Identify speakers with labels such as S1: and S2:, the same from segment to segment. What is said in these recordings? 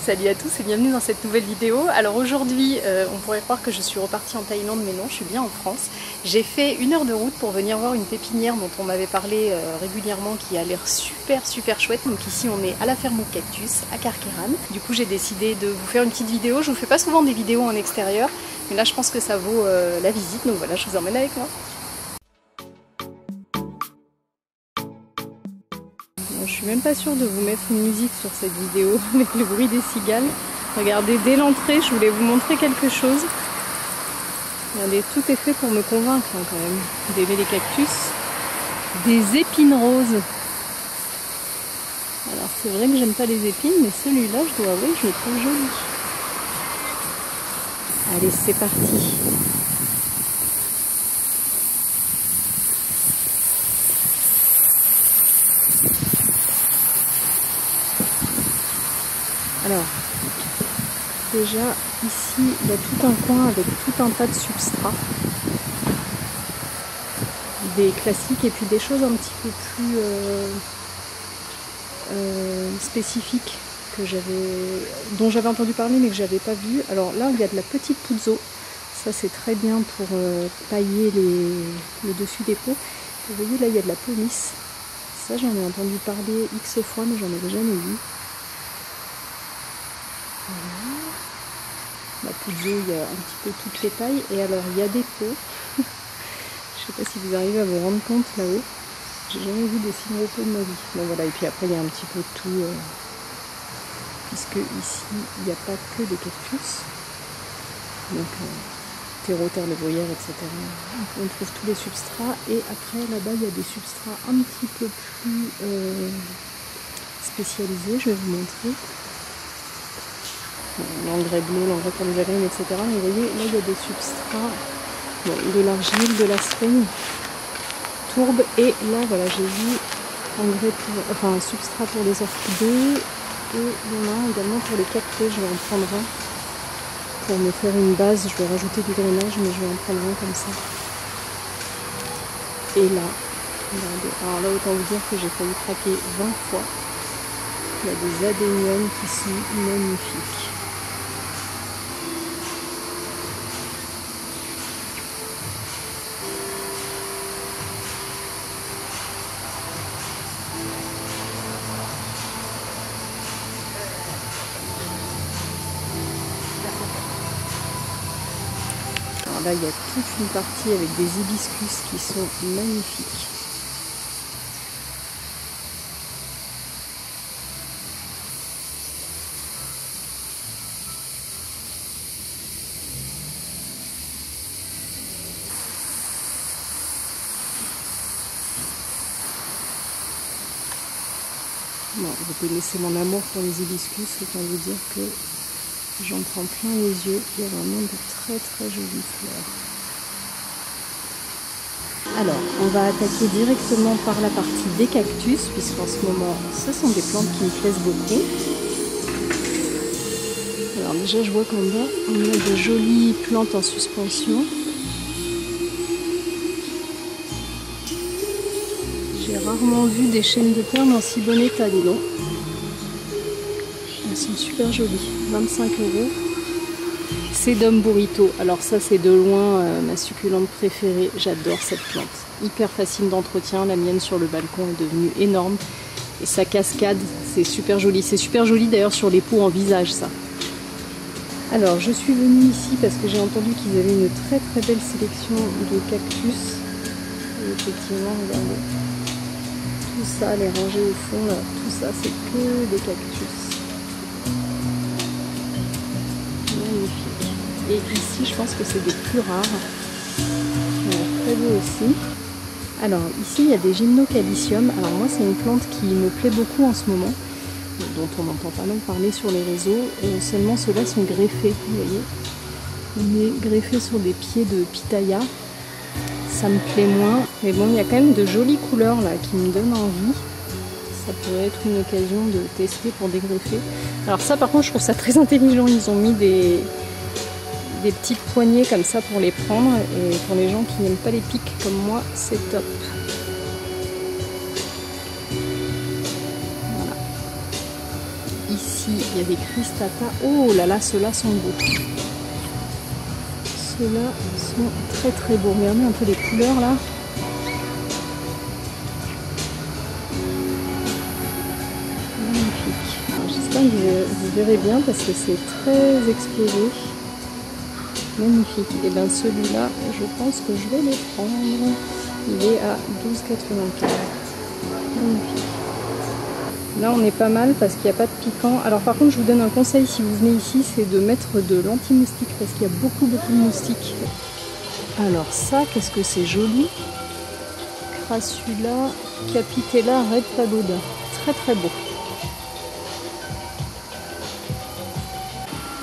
S1: Salut à tous et bienvenue dans cette nouvelle vidéo. Alors aujourd'hui, on pourrait croire que je suis repartie en Thaïlande, mais non, je suis bien en France. J'ai fait 1 heure de route pour venir voir une pépinière dont on m'avait parlé régulièrement, qui a l'air super chouette. Donc ici on est à la ferme aux cactus, à Carqueiranne. Du coup j'ai décidé de vous faire une petite vidéo. Je vous fais pas souvent des vidéos en extérieur, mais là je pense que ça vaut la visite. Donc voilà, je vous emmène avec moi. Je suis même pas sûre de vous mettre une musique sur cette vidéo avec le bruit des cigales. Regardez, dès l'entrée, je voulais vous montrer quelque chose. Regardez, tout est fait pour me convaincre hein, quand même d'aimer les cactus. Des épines roses. Alors c'est vrai que j'aime pas les épines, mais celui-là, je dois avouer, je le trouve joli. Allez, c'est parti. Alors, déjà, ici, il y a tout un coin avec tout un tas de substrats. Des classiques et puis des choses un petit peu plus spécifiques dont j'avais entendu parler mais que j'avais pas vu. Alors là, il y a de la petite pouzo. Ça, c'est très bien pour pailler le dessus des pots. Vous voyez, là, il y a de la pomice. Ça, j'en ai entendu parler X fois, mais j'en avais jamais vu. Voilà. La pouzo, il y a un petit peu toutes les tailles. Et alors, il y a des pots. Je sais pas si vous arrivez à vous rendre compte là-haut. J'ai jamais vu des si gros pots de ma vie. Bon voilà, et puis après, il y a un petit peu de tout. Puisque ici, il n'y a pas que des cactus. Donc, terreau, terre de bruyère, etc. On trouve tous les substrats. Et après, là-bas, il y a des substrats un petit peu plus spécialisés. Je vais vous montrer. L'engrais bleu, l'engrais pour les agrumes, etc. Mais vous voyez, là il y a des substrats, bon, de l'argile, de la sphène, tourbe, et là voilà, j'ai vu un substrat pour les orchidées, et il y en a un également pour les cactus. Je vais en prendre un pour me faire une base. Je vais rajouter du drainage, mais je vais en prendre un comme ça. Et là, regardez, alors là autant vous dire que j'ai failli craquer 20 fois. Il y a des adéniums qui sont magnifiques. Alors là, il y a toute une partie avec des hibiscus qui sont magnifiques. Bon, vous connaissez mon amour pour les hibiscus, autant vous dire que j'en prends plein les yeux. Il y a vraiment de très jolies fleurs. Alors, on va attaquer directement par la partie des cactus, puisqu'en ce moment, ce sont des plantes qui me plaisent beaucoup. Alors déjà, je vois qu'en bas, on a de jolies plantes en suspension. J'ai rarement vu des chênes de perles en si bon état, dis donc. Elles sont super jolies, 25 €. Sedum burrito, alors ça c'est de loin ma succulente préférée, j'adore cette plante. Hyper facile d'entretien, la mienne sur le balcon est devenue énorme. Et sa cascade, c'est super joli. C'est super joli d'ailleurs sur les pots en visage, ça. Alors je suis venue ici parce que j'ai entendu qu'ils avaient une très belle sélection de cactus. Et effectivement, regardez. Tout ça, les rangées au fond, là, tout ça, c'est que des cactus. Magnifique. Et ici, je pense que c'est des plus rares. Très beau aussi. Alors, ici, il y a des gymnocalcium. Alors moi, c'est une plante qui me plaît beaucoup en ce moment, dont on entend pas mal parler sur les réseaux. Seulement, ceux-là sont greffés, vous voyez. On est greffé sur des pieds de pitaya. Ça me plaît moins, mais bon, il y a quand même de jolies couleurs là qui me donnent envie. Ça pourrait être une occasion de tester pour dégreffer. Alors ça, par contre, je trouve ça très intelligent. Ils ont mis des petites poignées comme ça pour les prendre, et pour les gens qui n'aiment pas les pics comme moi, c'est top. Voilà. Ici, il y a des cristata. Oh là là, ceux-là sont beaux. Ceux-là sont très très beaux. Regardez un peu les couleurs là. Magnifique. J'espère que vous verrez bien parce que c'est très exposé. Magnifique. Et bien celui-là, je pense que je vais le prendre. Il est à 12,95. Magnifique. Là on est pas mal parce qu'il n'y a pas de piquant. Alors par contre je vous donne un conseil si vous venez ici, c'est de mettre de l'anti-moustique parce qu'il y a beaucoup de moustiques. Alors ça, qu'est-ce que c'est joli. Crassula Capitella Red Pagoda. Très très beau.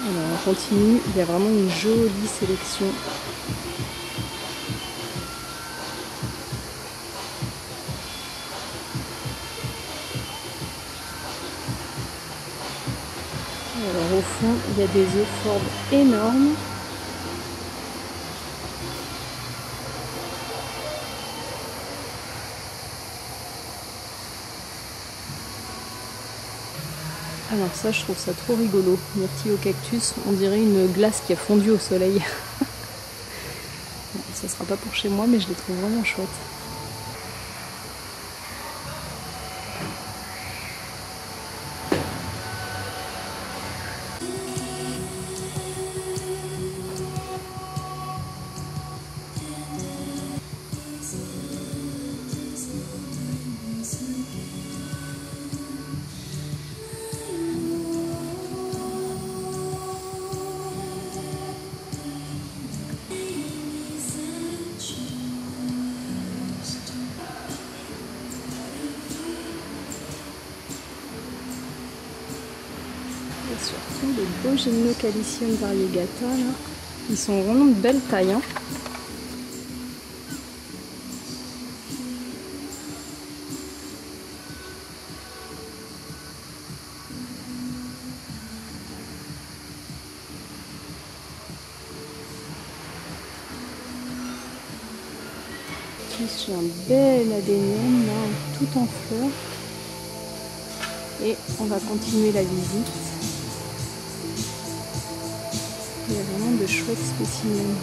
S1: Alors on continue, il y a vraiment une jolie sélection. Alors au fond, il y a des euphorbes énormes. Alors ça, je trouve ça trop rigolo. Myrtille au cactus, on dirait une glace qui a fondu au soleil. Bon, ça sera pas pour chez moi, mais je les trouve vraiment chouettes. Et surtout les beaux Gymnocalycium variegata là, ils sont vraiment de belle taille. Hein. J'ai un bel adénium là, tout en fleurs. Et on va continuer la visite. Il y a vraiment de chouettes spécimens.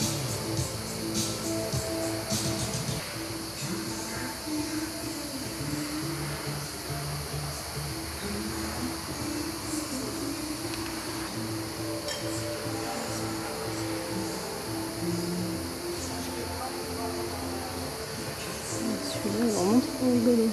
S1: Celui-là est vraiment trop rigolo.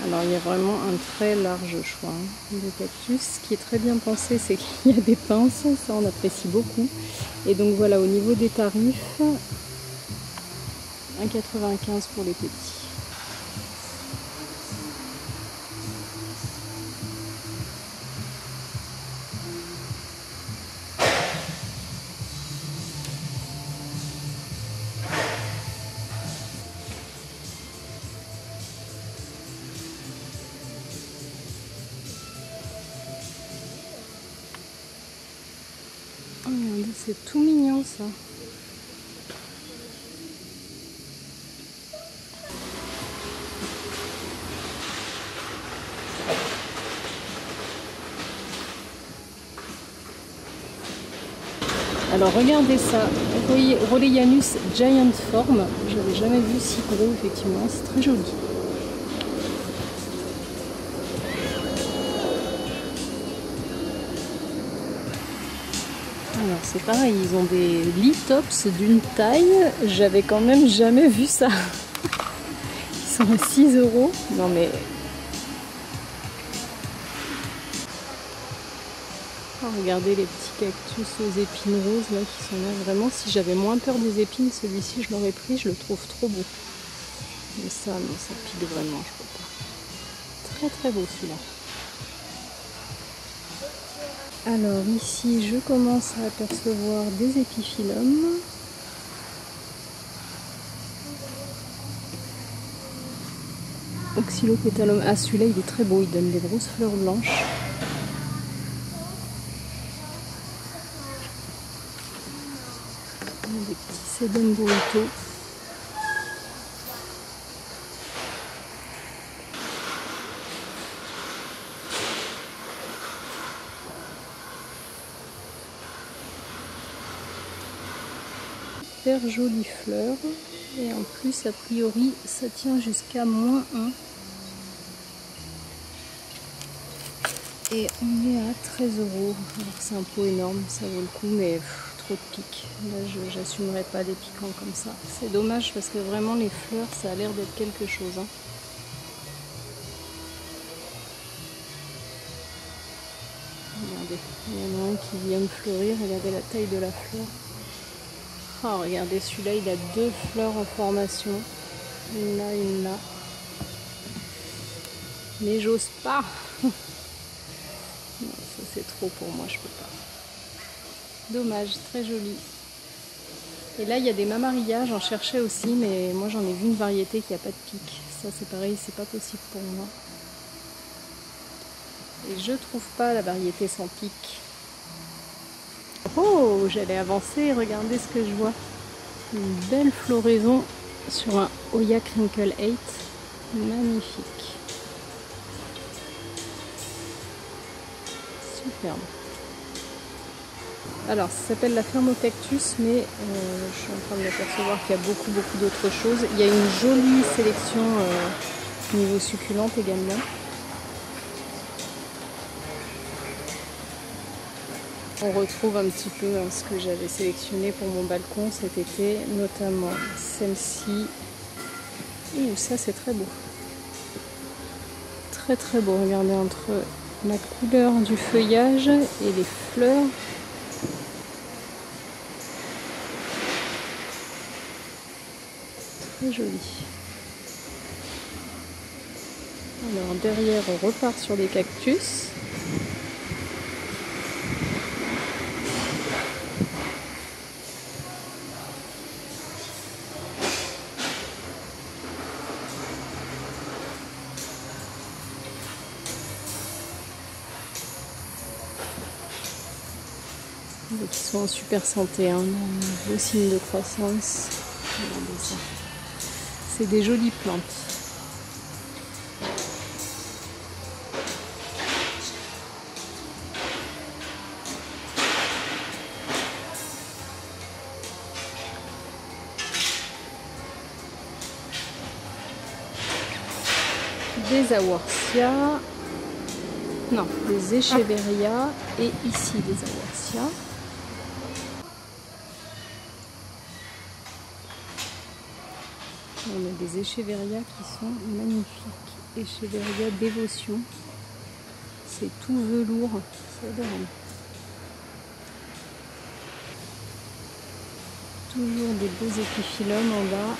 S1: Alors il y a vraiment un très large choix de cactus. Ce qui est très bien pensé, c'est qu'il y a des pinces, ça on apprécie beaucoup. Et donc voilà, au niveau des tarifs, 1,95 pour les petits. Oh, regardez, c'est tout mignon ça. Alors regardez ça, Rhollianus Giant Form, j'avais jamais vu si gros effectivement, c'est très joli. Alors c'est pareil, ils ont des lithops d'une taille, j'avais quand même jamais vu ça. Ils sont à 6 €. Non mais... Oh, regardez les petits cactus aux épines roses là qui sont là. Vraiment, si j'avais moins peur des épines, celui-ci je l'aurais pris, je le trouve trop beau. Mais ça pique vraiment, je peux pas. Très très beau celui-là. Alors ici, je commence à apercevoir des épiphyllums. Oxylopétalum. Ah, celui-là, il est très beau, il donne des grosses fleurs blanches. Des petits sedum burrito. Super jolies fleurs. Et en plus, a priori, ça tient jusqu'à -1. Et on est à 13 €. Alors c'est un pot énorme, ça vaut le coup, mais trop de pics. Là, j'assumerai pas des piquants comme ça. C'est dommage parce que vraiment les fleurs, ça a l'air d'être quelque chose. Hein. Regardez, il y en a un qui vient de fleurir. Regardez la taille de la fleur. Oh, regardez, celui-là, il a 2 fleurs en formation. Une là, une là. Mais j'ose pas. Non, ça c'est trop pour moi, je peux pas. Dommage, très joli. Et là, il y a des mamarillages, j'en cherchais aussi, mais moi j'en ai vu une variété qui n'a pas de pic. Ça c'est pareil, c'est pas possible pour moi. Et je trouve pas la variété sans pic. Oh, j'allais avancer, regardez ce que je vois. Une belle floraison sur un Hoya Crinkle 8. Magnifique. Superbe. Alors, ça s'appelle la ferme au cactus, mais je suis en train de m'apercevoir qu'il y a beaucoup d'autres choses. Il y a une jolie sélection niveau succulente également. On retrouve un petit peu ce que j'avais sélectionné pour mon balcon cet été, notamment celle-ci. Ouh, ça c'est très beau. Très très beau, regardez, entre la couleur du feuillage et les fleurs. Très joli. Alors derrière on repart sur les cactus. Qui sont en super santé, hein, beau signe de croissance. Regardez ça. C'est des jolies plantes. Des aworsia, non, des echeveria et ici des aworsia. On a des echeveria qui sont magnifiques. Echeveria dévotion. C'est tout velours, c'est adorable. Toujours des beaux épiphyllums en bas.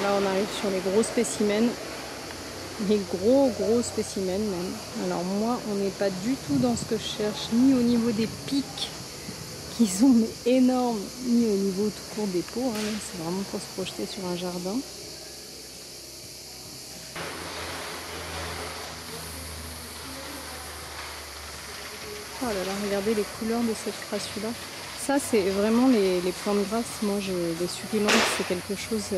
S1: Là on arrive sur les gros spécimens, les gros spécimens même. Alors moi on n'est pas du tout dans ce que je cherche, ni au niveau des pics qui sont énormes, ni au niveau tout court des pots. Hein. C'est vraiment pour se projeter sur un jardin. Oh là là, regardez les couleurs de cette crassula. Ça c'est vraiment les plantes grasses. Moi les succulentes c'est quelque chose...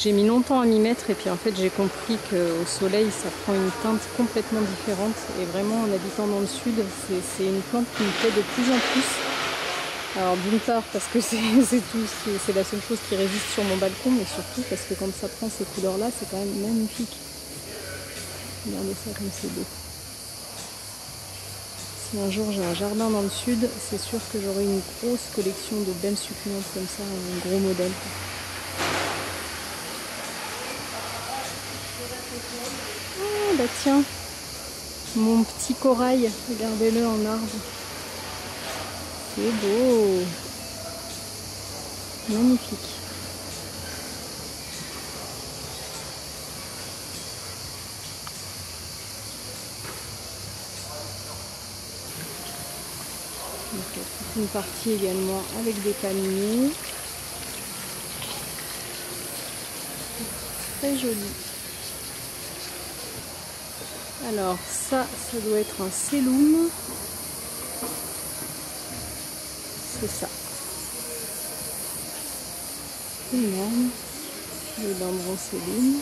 S1: J'ai mis longtemps à m'y mettre et puis en fait j'ai compris qu'au soleil ça prend une teinte complètement différente. Et vraiment en habitant dans le sud, c'est une plante qui me plaît de plus en plus. Alors d'une part parce que c'est la seule chose qui résiste sur mon balcon, mais surtout parce que quand ça prend ces couleurs là, c'est quand même magnifique. Regardez ça comme c'est beau. Si un jour j'ai un jardin dans le sud, c'est sûr que j'aurai une grosse collection de belles succulentes comme ça, un gros modèle. Ah bah tiens, mon petit corail, regardez-le en arbre. C'est beau. Magnifique. a toute une partie également avec des palmiers. Très joli. Alors ça doit être un cellum. C'est ça. Énorme. Les dendrons cellum.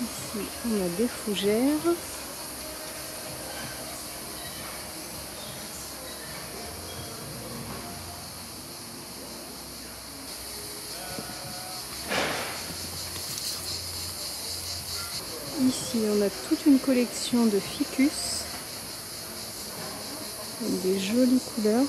S1: Ici on a des fougères. Ici, on a toute une collection de ficus, avec des jolies couleurs.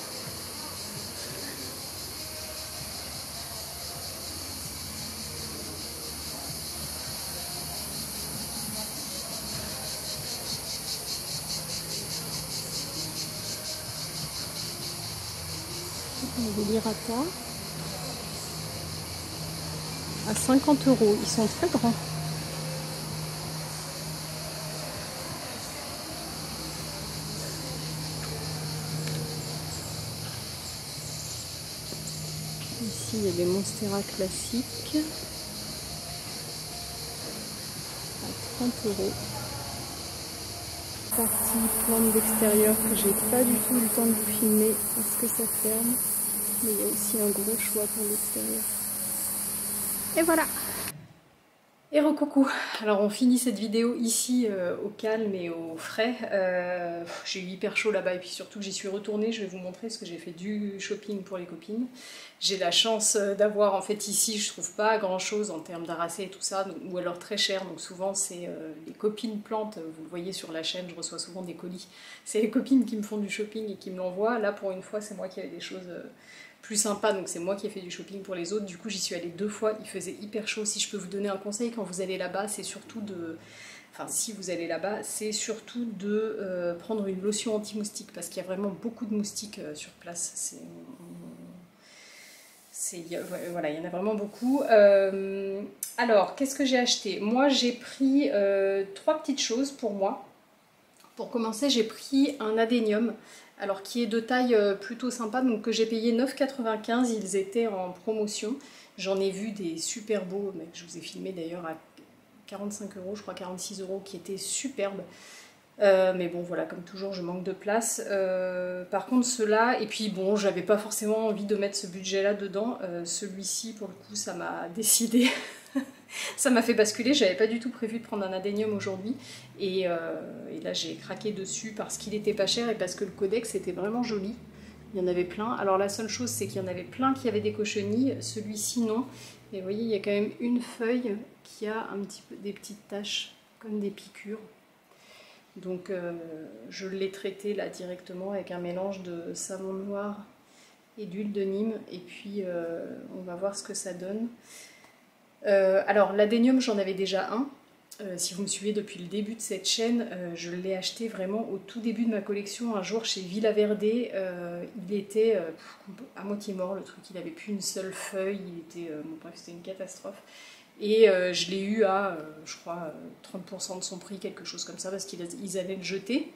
S1: On a des lirata à 50 €. Ils sont très grands. Ici, il y a des monstera classiques à 30 €. Partie plante d'extérieur que j'ai pas du tout eu le temps de vous filmer parce que ça ferme. Mais il y a aussi un gros choix pour l'extérieur. Et voilà! Et recoucou. Alors on finit cette vidéo ici au calme et au frais. J'ai eu hyper chaud là-bas et puis surtout que j'y suis retournée. Je vais vous montrer parce que j'ai fait du shopping pour les copines. J'ai la chance d'avoir en fait ici, je trouve pas grand chose en termes d'arracés et tout ça, ou alors très cher. Donc souvent c'est les copines plantes, vous le voyez sur la chaîne, je reçois souvent des colis. C'est les copines qui me font du shopping et qui me l'envoient. Là pour une fois c'est moi qui avais des choses plus sympa, donc c'est moi qui ai fait du shopping pour les autres. Du coup j'y suis allée 2 fois, il faisait hyper chaud. Si je peux vous donner un conseil quand vous allez là-bas, c'est surtout de... Enfin si vous allez là-bas, c'est surtout de prendre une lotion anti-moustique parce qu'il y a vraiment beaucoup de moustiques sur place. Voilà, il y en a vraiment beaucoup. Alors, qu'est-ce que j'ai acheté? Moi j'ai pris 3 petites choses pour moi. Pour commencer, j'ai pris un adénium. Alors qui est de taille plutôt sympa, donc que j'ai payé 9,95 €, ils étaient en promotion. J'en ai vu des super beaux, mais je vous ai filmé d'ailleurs à 45 €, je crois 46 €, qui étaient superbes. Mais bon voilà, comme toujours je manque de place. Par contre ceux-là, et puis bon j'avais pas forcément envie de mettre ce budget là dedans. Celui-ci pour le coup ça m'a décidé. Ça m'a fait basculer, j'avais pas du tout prévu de prendre un adénium aujourd'hui et là j'ai craqué dessus parce qu'il était pas cher et parce que le codex était vraiment joli. Il y en avait plein. Alors la seule chose c'est qu'il y en avait plein qui avaient des cochenilles, celui-ci non. Et vous voyez il y a quand même une feuille qui a un petit peu des petites taches comme des piqûres. Donc je l'ai traité là directement avec un mélange de savon noir et d'huile de Nîmes et puis on va voir ce que ça donne. Alors l'adénium j'en avais déjà un, si vous me suivez depuis le début de cette chaîne, je l'ai acheté vraiment au tout début de ma collection un jour chez Villa Verde. Il était à moitié mort le truc, il n'avait plus une seule feuille, il était, bon, bref c'était une catastrophe. Et je l'ai eu à, je crois, 30% de son prix, quelque chose comme ça, parce qu'ils allaient le jeter.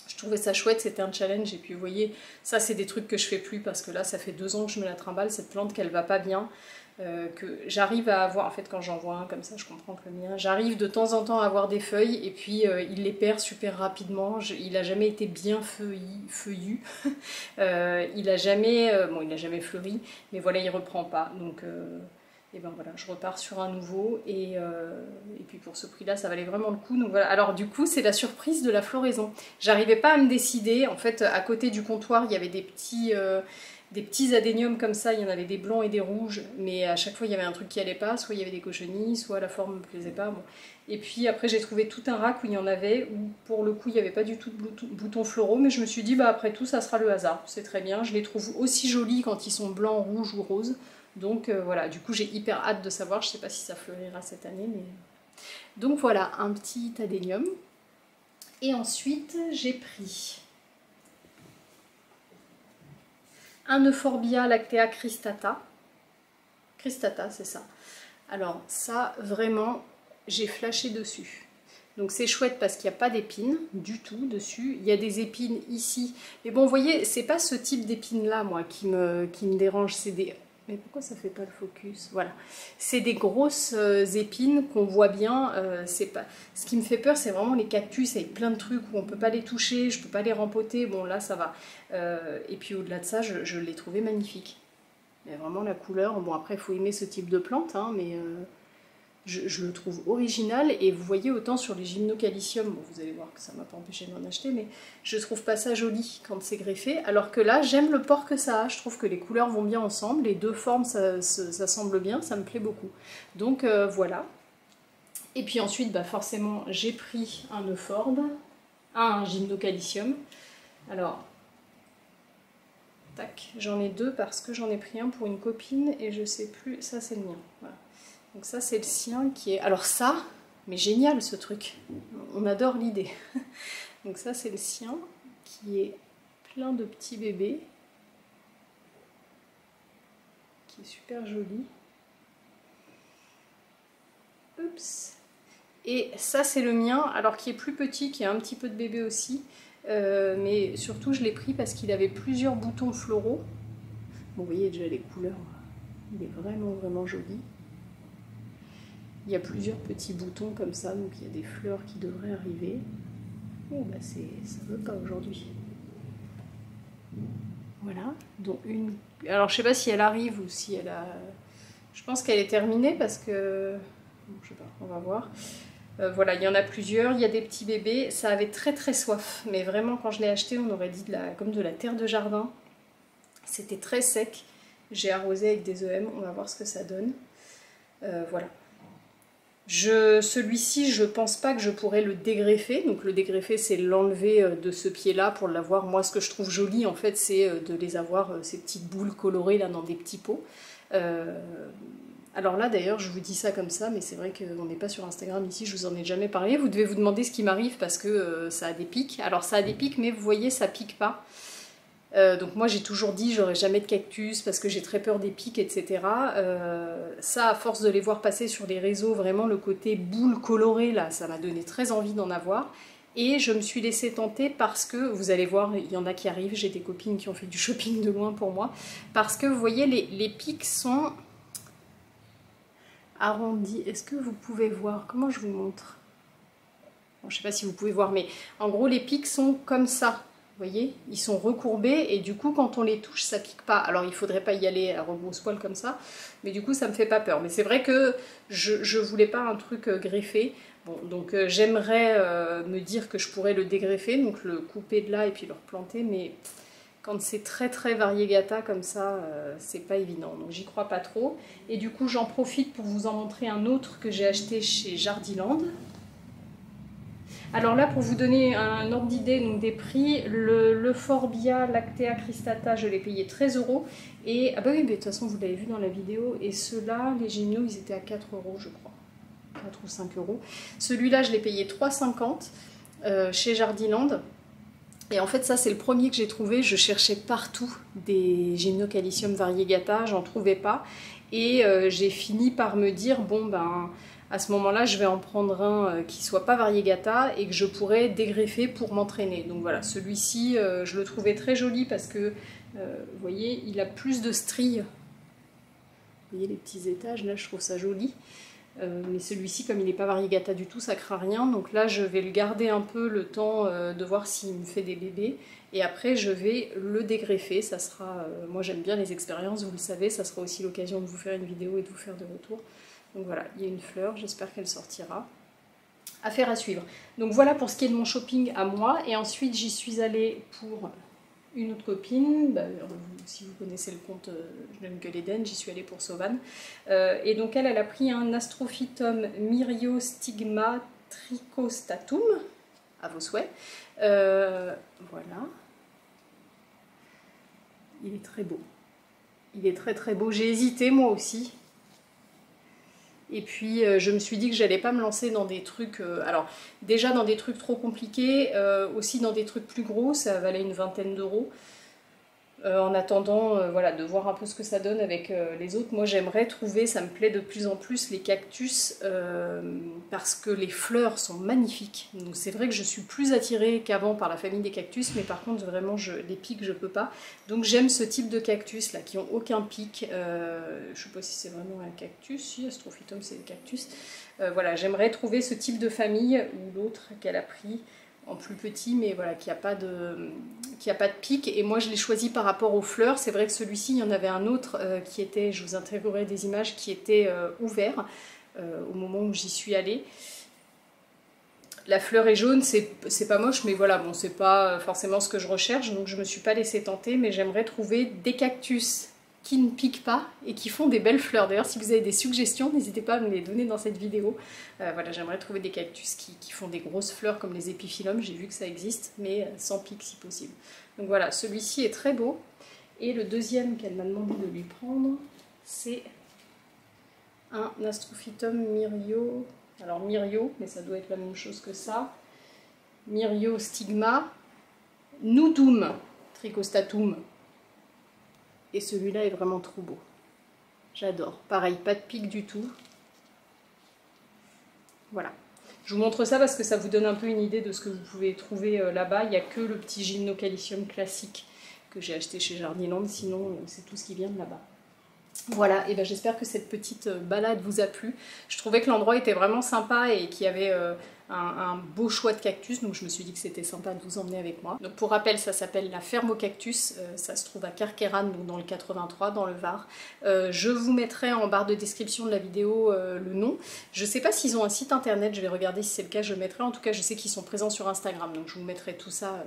S1: Je trouvais ça chouette, c'était un challenge, et puis vous voyez, ça c'est des trucs que je fais plus, parce que là ça fait 2 ans que je me la trimballe, cette plante qu'elle va pas bien, que j'arrive à avoir, en fait quand j'en vois un comme ça, je comprends que le mien, j'arrive de temps en temps à avoir des feuilles, et puis il les perd super rapidement, il a jamais été bien feuillu, il a jamais, bon il a jamais fleuri, mais voilà il reprend pas, donc... et ben voilà, je repars sur un nouveau et puis pour ce prix là ça valait vraiment le coup. Donc voilà, alors du coup c'est la surprise de la floraison. J'arrivais pas à me décider, en fait à côté du comptoir il y avait des petits adéniums comme ça, il y en avait des blancs et des rouges, mais à chaque fois il y avait un truc qui allait pas, soit il y avait des cochenilles, soit la forme me plaisait pas. Bon. Et puis après j'ai trouvé tout un rack où il y en avait, où pour le coup il n'y avait pas du tout de boutons floraux, mais je me suis dit bah après tout ça sera le hasard, c'est très bien, je les trouve aussi jolis quand ils sont blancs, rouges ou roses. Donc voilà, du coup j'ai hyper hâte de savoir, je sais pas si ça fleurira cette année, mais... Donc voilà, un petit adénium. Et ensuite j'ai pris un Euphorbia lactea cristata. Cristata, c'est ça. Alors ça, vraiment, j'ai flashé dessus. Donc c'est chouette parce qu'il n'y a pas d'épines du tout dessus. Il y a des épines ici. Mais bon, vous voyez, c'est pas ce type d'épines là, moi, qui me dérange. C'est des... Mais pourquoi ça fait pas le focus? Voilà. C'est des grosses épines qu'on voit bien. C'est pas... Ce qui me fait peur, c'est vraiment les cactus avec plein de trucs où on peut pas les toucher, je peux pas les rempoter. Bon, là, ça va. Et puis au-delà de ça, je l'ai trouvé magnifique. Mais vraiment la couleur. Bon, après, il faut aimer ce type de plante, hein, mais... Je le trouve original, et vous voyez, autant sur les gymnocalcium, bon, vous allez voir que ça m'a pas empêché d'en acheter, mais je trouve pas ça joli quand c'est greffé, alors que là j'aime le port que ça a, je trouve que les couleurs vont bien ensemble, les deux formes ça semble bien, ça me plaît beaucoup. Donc voilà. Et puis ensuite bah, forcément j'ai pris un Euphorbe, un gymnocalcium. Alors tac, j'en ai deux parce que j'en ai pris un pour une copine et je sais plus, ça c'est le mien, voilà. Donc ça c'est le sien qui est... Alors ça, mais génial ce truc, on adore l'idée. Donc ça c'est le sien qui est plein de petits bébés, qui est super joli. Oups. Et ça c'est le mien, alors qui est plus petit, qui a un petit peu de bébé aussi, mais surtout je l'ai pris parce qu'il avait plusieurs boutons floraux. Bon, vous voyez déjà les couleurs, il est vraiment joli. Il y a plusieurs petits boutons comme ça, donc il y a des fleurs qui devraient arriver. Oh bah ça veut pas aujourd'hui. Voilà, dont une... Alors je sais pas si elle arrive ou si elle a... Je pense qu'elle est terminée parce que... Bon, je sais pas, on va voir. Voilà, il y en a plusieurs, il y a des petits bébés. Ça avait très soif, mais vraiment quand je l'ai acheté, on aurait dit comme de la terre de jardin. C'était très sec. J'ai arrosé avec des EM, on va voir ce que ça donne. Voilà. Celui-ci, je pense pas que je pourrais le dégreffer. Donc le dégreffer, c'est l'enlever de ce pied-là pour l'avoir. Moi, ce que je trouve joli, en fait, c'est de les avoir, ces petites boules colorées là dans des petits pots. Alors là, d'ailleurs, je vous dis ça comme ça, mais c'est vrai qu'on n'est pas sur Instagram ici, je vous en ai jamais parlé. Vous devez vous demander ce qui m'arrive parce que ça a des pics. Alors ça a des pics, mais vous voyez, ça pique pas. Donc moi j'ai toujours dit j'aurai jamais de cactus parce que j'ai très peur des pics, etc. Ça, à force de les voir passer sur les réseaux, vraiment le côté boule colorée là, ça m'a donné très envie d'en avoir. Et je me suis laissée tenter parce que, vous allez voir, il y en a qui arrivent, j'ai des copines qui ont fait du shopping de loin pour moi. Parce que vous voyez, les pics sont arrondis. Est-ce que vous pouvez voir? Comment je vous montre? Bon, je sais pas si vous pouvez voir, mais en gros les pics sont comme ça. Vous voyez, ils sont recourbés et du coup quand on les touche ça pique pas. Alors il faudrait pas y aller à rebrousse-poil comme ça, mais du coup ça me fait pas peur. Mais c'est vrai que je voulais pas un truc greffé. Bon, donc j'aimerais me dire que je pourrais le dégreffer, donc le couper de là et puis le replanter, mais quand c'est très variegata comme ça, c'est pas évident. Donc j'y crois pas trop. Et du coup j'en profite pour vous en montrer un autre que j'ai acheté chez Jardiland. Alors là, pour vous donner un ordre d'idée des prix, l'Euphorbia lactea cristata, je l'ai payé 13 €. Et, ah bah oui, mais de toute façon, vous l'avez vu dans la vidéo. Et ceux-là, les gymnos, ils étaient à 4 €, je crois. 4 ou 5 €. Celui-là, je l'ai payé 3,50 € chez Jardiland. Et en fait, ça, c'est le premier que j'ai trouvé. Je cherchais partout des gymnocalcium variegata, j'en trouvais pas. Et j'ai fini par me dire, bon, ben... à ce moment-là, je vais en prendre un qui soit pas variegata et que je pourrais dégreffer pour m'entraîner. Donc voilà, celui-ci, je le trouvais très joli parce que, vous voyez, il a plus de stries. Vous voyez les petits étages, là, je trouve ça joli. Mais celui-ci, comme il n'est pas variegata du tout, ça craint rien. Donc là, je vais le garder un peu le temps de voir s'il me fait des bébés. Et après, je vais le dégreffer. Ça sera, moi, j'aime bien les expériences, vous le savez. Ça sera aussi l'occasion de vous faire une vidéo et de vous faire de retour. Donc voilà, il y a une fleur, j'espère qu'elle sortira. Affaire à suivre. Donc voilà pour ce qui est de mon shopping à moi. Et ensuite, j'y suis allée pour une autre copine. Bah, si vous connaissez le compte Je n'aime que l'Éden, j'y suis allée pour Sauvan. Et donc elle a pris un Astrophytum myriostigma trichostatum, à vos souhaits. Voilà. Il est très beau. Il est très beau. J'ai hésité moi aussi. Et puis je me suis dit que j'allais pas me lancer dans des trucs, alors déjà dans des trucs trop compliqués, aussi dans des trucs plus gros, ça valait une vingtaine d'euros.
S2: en attendant voilà, de voir un peu ce que ça donne avec les autres. Moi j'aimerais trouver, ça me plaît de plus en plus, les cactus parce que les fleurs sont magnifiques. Donc c'est vrai que je suis plus attirée qu'avant par la famille des cactus, mais par contre vraiment les pics je peux pas. Donc j'aime ce type de cactus là qui ont aucun pic. Je sais pas si c'est vraiment un cactus, si Astrophytum c'est des cactus. Voilà, j'aimerais trouver ce type de famille ou l'autre qu'elle a pris en plus petit, mais voilà, qui a pas de pic. Et moi je l'ai choisi par rapport aux fleurs. C'est vrai que celui-ci, il y en avait un autre qui était, je vous intégrerai des images, qui était ouvert au moment où j'y suis allée. La fleur est jaune, c'est pas moche, mais voilà, bon, c'est pas forcément ce que je recherche, donc je me suis pas laissée tenter, mais j'aimerais trouver des cactus qui ne piquent pas et qui font des belles fleurs. D'ailleurs, si vous avez des suggestions, n'hésitez pas à me les donner dans cette vidéo. Voilà, j'aimerais trouver des cactus qui font des grosses fleurs comme les épiphyllums, j'ai vu que ça existe, mais sans pic si possible. Donc voilà, celui-ci est très beau. Et le deuxième qu'elle m'a demandé de lui prendre, c'est un Astrophytum Myrio. Alors Myrio, mais ça doit être la même chose que ça. Myrio stigma nudum trichostatum. Et celui-là est vraiment trop beau. J'adore. Pareil, pas de pic du tout. Voilà. Je vous montre ça parce que ça vous donne un peu une idée de ce que vous pouvez trouver là-bas. Il n'y a que le petit Gymnocalcium classique que j'ai acheté chez Jardiland. Sinon, c'est tout ce qui vient de là-bas. Voilà, et ben j'espère que cette petite balade vous a plu. Je trouvais que l'endroit était vraiment sympa et qu'il y avait un beau choix de cactus, donc je me suis dit que c'était sympa de vous emmener avec moi. Donc pour rappel, ça s'appelle la ferme aux cactus, ça se trouve à Carqueiranne, donc dans le 83, dans le Var. Je vous mettrai en barre de description de la vidéo le nom. Je sais pas s'ils ont un site internet, je vais regarder si c'est le cas, je le mettrai. En tout cas, je sais qu'ils sont présents sur Instagram, donc je vous mettrai tout ça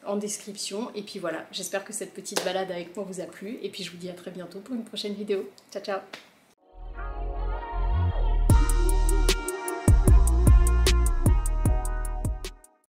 S2: en description. Et puis voilà, j'espère que cette petite balade avec moi vous a plu. Et puis je vous dis à très bientôt pour une prochaine vidéo. Ciao, ciao!